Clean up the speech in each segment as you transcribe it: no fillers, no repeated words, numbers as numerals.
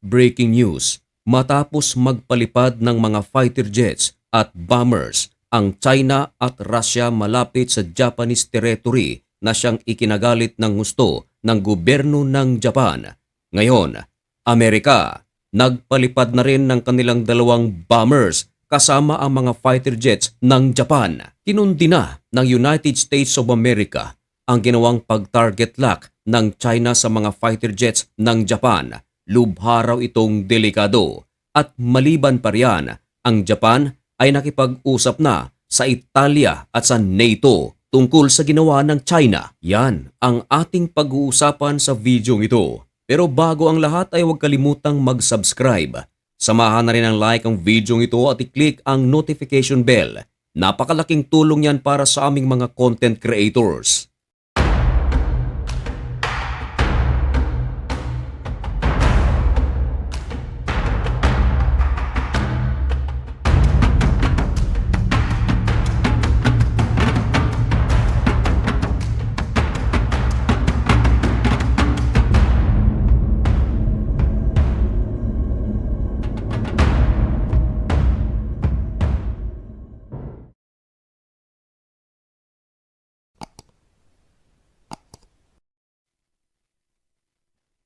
Breaking news, matapos magpalipad ng mga fighter jets at bombers ang China at Russia malapit sa Japanese territory na siyang ikinagalit ng gusto ng gobyerno ng Japan. Ngayon, Amerika, nagpalipad na rin ng kanilang dalawang bombers kasama ang mga fighter jets ng Japan. Kinundi na ng United States of America ang ginawang pag-target lock ng China sa mga fighter jets ng Japan. Lubha raw itong delikado at maliban pa riyan, ang Japan ay nakipag-usap na sa Italia at sa NATO tungkol sa ginawa ng China. Yan ang ating pag-uusapan sa video ito. Pero bago ang lahat ay huwag kalimutang mag-subscribe. Samahan na rin ang like ang video ito at i-click ang notification bell. Napakalaking tulong yan para sa aming mga content creators.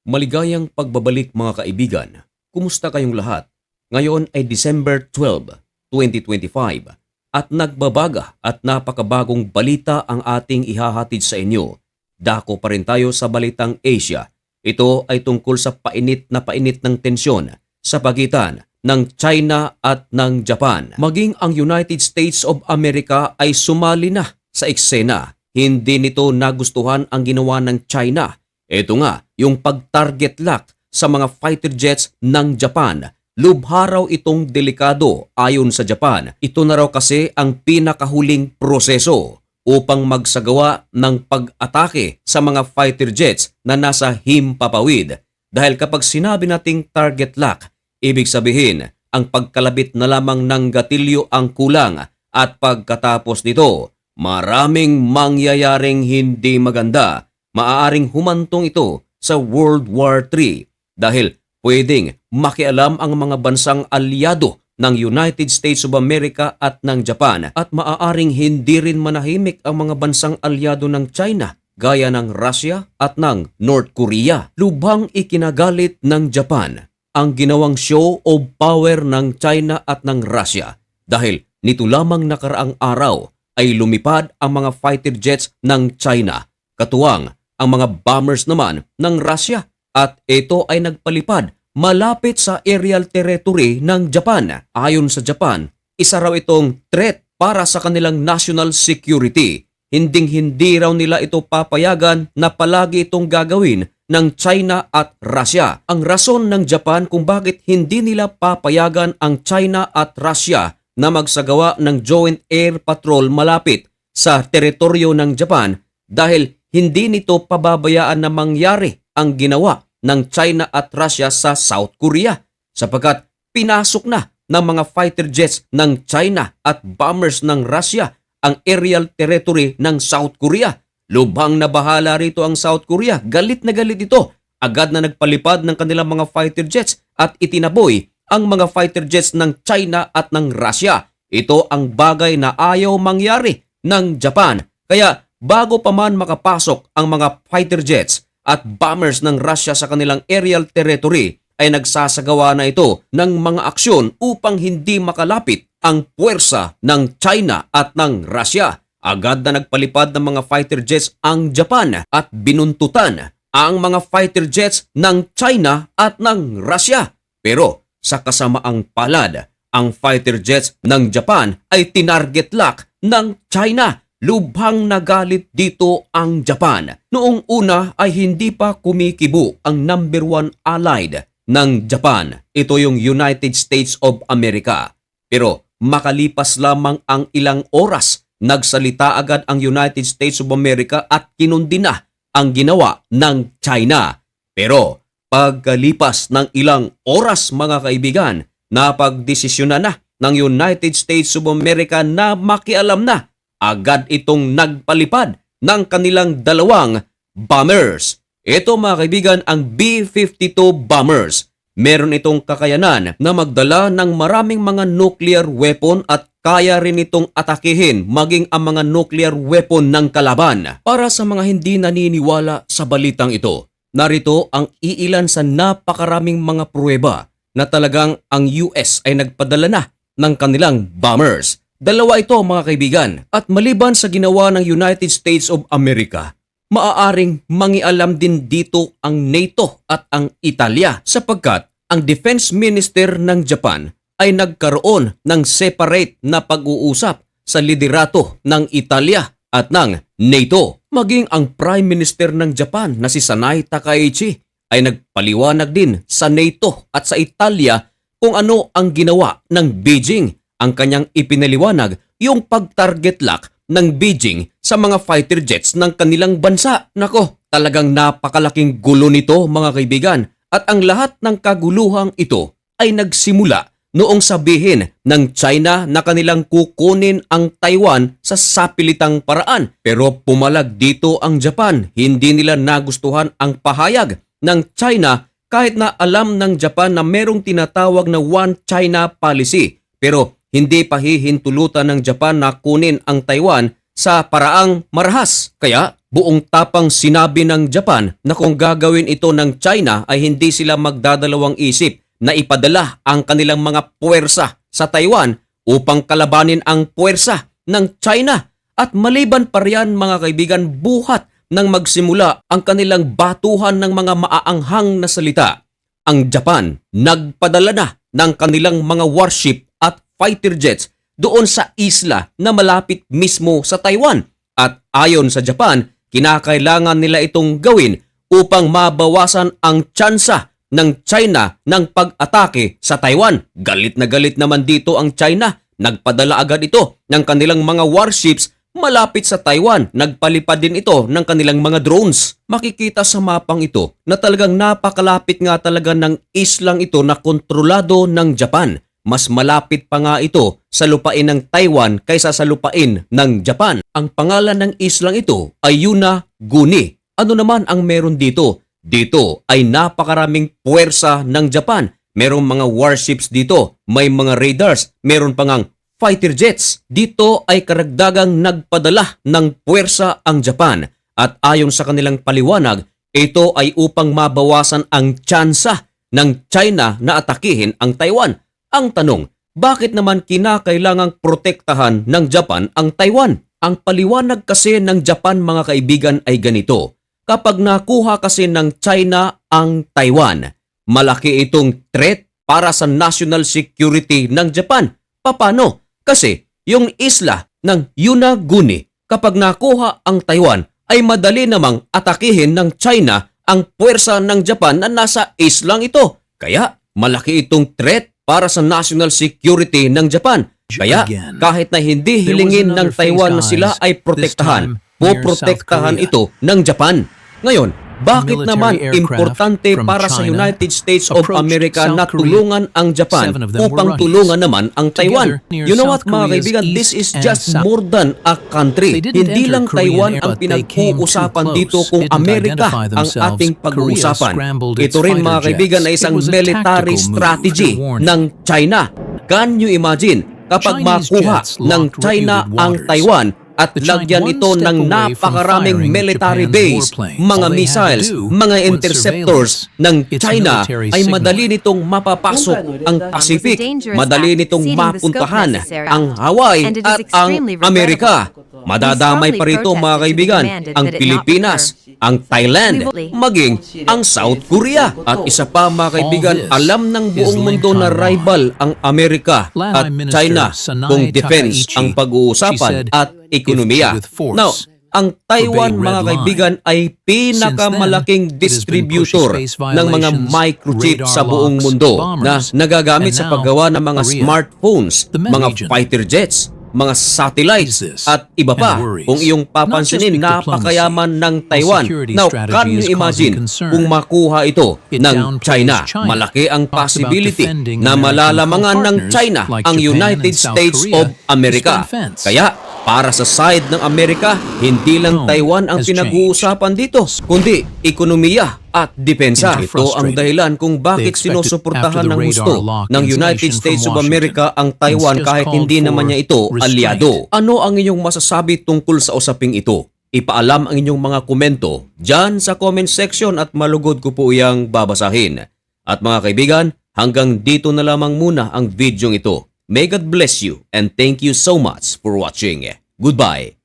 Maligayang pagbabalik mga kaibigan. Kumusta kayong lahat? Ngayon ay December 12, 2025 at nagbabaga at napakabagong balita ang ating ihahatid sa inyo. Dako pa rin tayo sa balitang Asia. Ito ay tungkol sa painit ng tensyon sa pagitan ng China at ng Japan. Maging ang United States of America ay sumali na sa eksena. Hindi nito nagustuhan ang ginawa ng China. Ito nga, yung pag-target lock sa mga fighter jets ng Japan. Lubha raw itong delikado ayon sa Japan. Ito na raw kasi ang pinakahuling proseso upang magsagawa ng pag-atake sa mga fighter jets na nasa himpapawid. Dahil kapag sinabi nating target lock, ibig sabihin ang pagkalabit na lamang ng gatilyo ang kulang at pagkatapos nito, maraming mangyayaring hindi maganda. Maaaring humantong ito sa World War III dahil pwedeng makialam ang mga bansang alyado ng United States of America at ng Japan at maaaring hindi rin manahimik ang mga bansang alyado ng China gaya ng Russia at ng North Korea. Lubhang ikinagalit ng Japan ang ginawang show of power ng China at ng Russia dahil nito lamang nakaraang araw ay lumipad ang mga fighter jets ng China, katuwang ang mga bombers naman ng Russia at ito ay nagpalipad malapit sa aerial territory ng Japan. Ayon sa Japan, isa raw itong threat para sa kanilang national security. Hinding-hindi raw nila ito papayagan na palagi itong gagawin ng China at Russia. Ang rason ng Japan kung bakit hindi nila papayagan ang China at Russia na magsagawa ng joint air patrol malapit sa teritoryo ng Japan dahil hindi nito pababayaan na mangyari ang ginawa ng China at Russia sa South Korea sapagkat pinasok na ng mga fighter jets ng China at bombers ng Russia ang aerial territory ng South Korea. Lubhang nabahala rito ang South Korea. Galit na galit ito. Agad na nagpalipad ng kanilang mga fighter jets at itinaboy ang mga fighter jets ng China at ng Russia. Ito ang bagay na ayaw mangyari ng Japan. Kaya bago pa man makapasok ang mga fighter jets at bombers ng Russia sa kanilang aerial territory, ay nagsasagawa na ito ng mga aksyon upang hindi makalapit ang puwersa ng China at ng Russia. Agad na nagpalipad ng mga fighter jets ang Japan at binuntutan ang mga fighter jets ng China at ng Russia. Pero sa kasamaang palad, ang fighter jets ng Japan ay tinarget lock ng China. Lubhang nagalit dito ang Japan. Noong una ay hindi pa kumikibo ang number one allied ng Japan. Ito yung United States of America. Pero makalipas lamang ang ilang oras, nagsalita agad ang United States of America at kinundi na ang ginawa ng China. Pero pagkalipas ng ilang oras mga kaibigan, napagdesisyonan na ng United States of America na makialam na. Agad itong nagpalipad ng kanilang dalawang bombers. Ito mga kaibigan ang B-52 bombers Meron itong kakayanan na magdala ng maraming mga nuclear weapon at kaya rin itong atakihin maging ang mga nuclear weapon ng kalaban. Para sa mga hindi naniniwala sa balitang ito, narito ang iilan sa napakaraming mga pruweba na talagang ang US ay nagpadala na ng kanilang bombers. Dalawa ito mga kaibigan, at maliban sa ginawa ng United States of America, maaaring mangialam din dito ang NATO at ang Italia sapagkat ang Defense Minister ng Japan ay nagkaroon ng separate na pag-uusap sa liderato ng Italia at ng NATO. Maging ang Prime Minister ng Japan na si Sanai Takaichi ay nagpaliwanag din sa NATO at sa Italia kung ano ang ginawa ng Beijing. Ang kanyang ipinaliwanag yung pag-target lock ng Beijing sa mga fighter jets ng kanilang bansa. Nako, talagang napakalaking gulo nito mga kaibigan. At ang lahat ng kaguluhang ito ay nagsimula noong sabihin ng China na kanilang kukunin ang Taiwan sa sapilitang paraan. Pero pumalag dito ang Japan. Hindi nila nagustuhan ang pahayag ng China kahit na alam ng Japan na merong tinatawag na One China policy. Pero hindi pa hihintulutan ng Japan na kunin ang Taiwan sa paraang marahas. Kaya buong tapang sinabi ng Japan na kung gagawin ito ng China ay hindi sila magdadalawang isip na ipadala ang kanilang mga puwersa sa Taiwan upang kalabanin ang puwersa ng China. At maliban pa riyan mga kaibigan, buhat nang magsimula ang kanilang batuhan ng mga maaanghang na salita, ang Japan nagpadala na ng kanilang mga warship at fighter jets doon sa isla na malapit mismo sa Taiwan. At ayon sa Japan, kinakailangan nila itong gawin upang mabawasan ang tsansa ng China ng pag-atake sa Taiwan. Galit na galit naman dito ang China. Nagpadala agad ito ng kanilang mga warships malapit sa Taiwan. Nagpalipad din ito ng kanilang mga drones. Makikita sa mapang ito na talagang napakalapit nga talaga ng islang ito na kontrolado ng Japan. Mas malapit pa nga ito sa lupain ng Taiwan kaysa sa lupain ng Japan. Ang pangalan ng islang ito ay Yonaguni. Ano naman ang meron dito? Dito ay napakaraming puwersa ng Japan. Merong mga warships dito, may mga radars, meron pa ngang fighter jets. Dito ay karagdagang nagpadala ng puwersa ang Japan. At ayon sa kanilang paliwanag, ito ay upang mabawasan ang tsansa ng China na atakihin ang Taiwan. Ang tanong, bakit naman kinakailangang protektahan ng Japan ang Taiwan? Ang paliwanag kasi ng Japan mga kaibigan ay ganito. Kapag nakuha kasi ng China ang Taiwan, malaki itong threat para sa national security ng Japan. Paano? Kasi yung isla ng Yonaguni, kapag nakuha ang Taiwan, ay madali namang atakihin ng China ang puwersa ng Japan na nasa islang ito. Kaya malaki itong threat para sa national security ng Japan. Kaya kahit na hindi hilingin ng Taiwan na sila ay protektahan, poprotektahan ito ng Japan. Ngayon, bakit naman importante para sa United States of America na tulungan ang Japan upang tulungan naman ang Taiwan? You know what mga kaibigan, this is just more than a country. Hindi lang Taiwan ang pinag-uusapan dito kung Amerika ang ating pag-uusapan. Ito rin mga kaibigan ay isang military strategy ng China. Can you imagine kapag makuha ng China ang Taiwan at lagyan ito ng napakaraming military base, mga missiles, mga interceptors ng China, ay madali nitong mapapasok ang Pacific, madali nitong mapuntahan ang Hawaii at ang Amerika. Madadamay pa rito mga kaibigan ang Pilipinas, ang Thailand, maging ang South Korea. At isa pa mga kaibigan, alam ng buong mundo na rival ang Amerika at China kung defense ang pag-uusapan at ekonomiya. Now, ang Taiwan mga kaibigan ay pinakamalaking distributor ng mga microchip sa buong mundo na nagagamit sa paggawa ng mga smartphones, mga fighter jets, mga satellites at iba pa. Kung iyong papansinin, napakayaman ng Taiwan. Now, can you imagine kung makuha ito ng China? Malaki ang possibility na malalamangan ng China ang United States of America. Kaya, Para sa side ng Amerika, hindi lang Taiwan ang pinag-uusapan dito, kundi ekonomiya at depensa. Ito ang dahilan kung bakit sinusuportahan ng gusto ng United States of America ang Taiwan kahit hindi naman niya ito aliado. Ano ang inyong masasabi tungkol sa usaping ito? Ipaalam ang inyong mga komento dyan sa comment section at malugod ko po iyang babasahin. At mga kaibigan, hanggang dito na lamang muna ang videong ito. May God bless you and thank you so much for watching. Goodbye.